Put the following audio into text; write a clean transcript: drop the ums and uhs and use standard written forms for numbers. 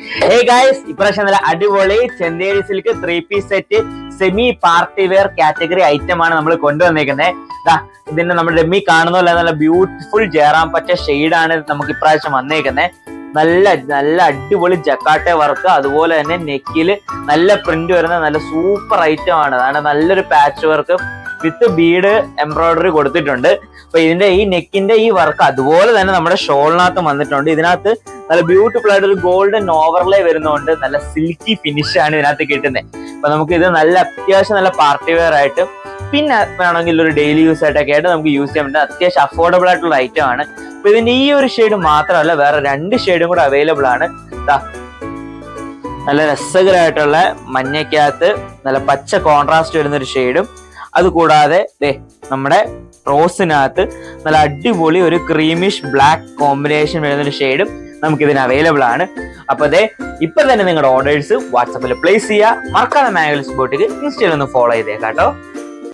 Hey guys, ഇപ്രാവശ്യം നല്ല അടിപൊളി Chanderi silk 3-piece set semi party wear category item ആണ് നമ്മൾ കൊണ്ടുവന്നേക്കുന്നത്. ഇതിന്റെ നമ്മുടെ ഡെമ്മി കാണുന്ന നല്ല ബ്യൂട്ടിഫുൾ ജയറാം പറ്റ ഷെയ്ഡാണ് നമുക്ക് ഇപ്രാവശ്യം വന്നേക്കുന്നത്. നല്ല നല്ല അടിപൊളി ജക്കാട്ടെ വർക്ക്, അതുപോലെ തന്നെ നെക്കില് നല്ല പ്രിന്റ് വരുന്ന നല്ല സൂപ്പർ ഐറ്റം ആണ്. അതാണ് നല്ലൊരു patch work with bead embroidery കൊടുത്തിട്ടുണ്ട്. അപ്പൊ ഇതിന്റെ ഈ നെക്കിന്റെ ഈ വർക്ക് അതുപോലെ തന്നെ നമ്മുടെ ഷോളിനകത്ത് വന്നിട്ടുണ്ട്. ഇതിനകത്ത് നല്ല ബ്യൂട്ടിഫുൾ ആയിട്ട് ഒരു ഗോൾഡൻ ഓവർലേ വരുന്നതുകൊണ്ട് നല്ല സിൽക്കി ഫിനിഷ് ആണ് ഇതിനകത്ത് കിട്ടുന്നത്. അപ്പൊ നമുക്ക് ഇത് നല്ല അത്യാവശ്യം നല്ല പാർട്ടി വെയർ ആയിട്ട് പിന്നെ വേണമെങ്കിൽ ഒരു ഡെയിലി യൂസ് ആയിട്ടൊക്കെ ആയിട്ട് നമുക്ക് യൂസ് ചെയ്യാൻ പറ്റും. അത്യാവശ്യം അഫോർഡബിൾ ആയിട്ടുള്ള ഐറ്റം ആണ്. അപ്പൊ ഇതിന്റെ ഈ ഒരു ഷെയ്ഡ് മാത്രമല്ല, വേറെ 2 ഷെയ്ഡും കൂടെ അവൈലബിൾ ആണ്. നല്ല രസകരമായിട്ടുള്ള മഞ്ഞയ്ക്കകത്ത് നല്ല പച്ച കോൺട്രാസ്റ്റ് വരുന്ന ഒരു ഷെയ്ഡും, അതുകൂടാതെ നമ്മുടെ റോസിനകത്ത് നല്ല അടിപൊളി ഒരു ക്രീമിഷ് ബ്ലാക്ക് കോമ്പിനേഷൻ വരുന്നൊരു ഷെയ്ഡും നമുക്ക് ഇതിന് അവൈലബിൾ ആണ്. അപ്പൊ ഇപ്പൊ തന്നെ നിങ്ങളുടെ ഓർഡേഴ്സ് വാട്സാപ്പിൽ പ്ലേസ് ചെയ്യുക. മറക്കാതെ മാംഗോ ലിസ്റ്റ് ബോട്ടിക്ക് ഇൻസ്റ്റയിൽ ഒന്ന് ഫോളോ ചെയ്തേക്കാം കേട്ടോ.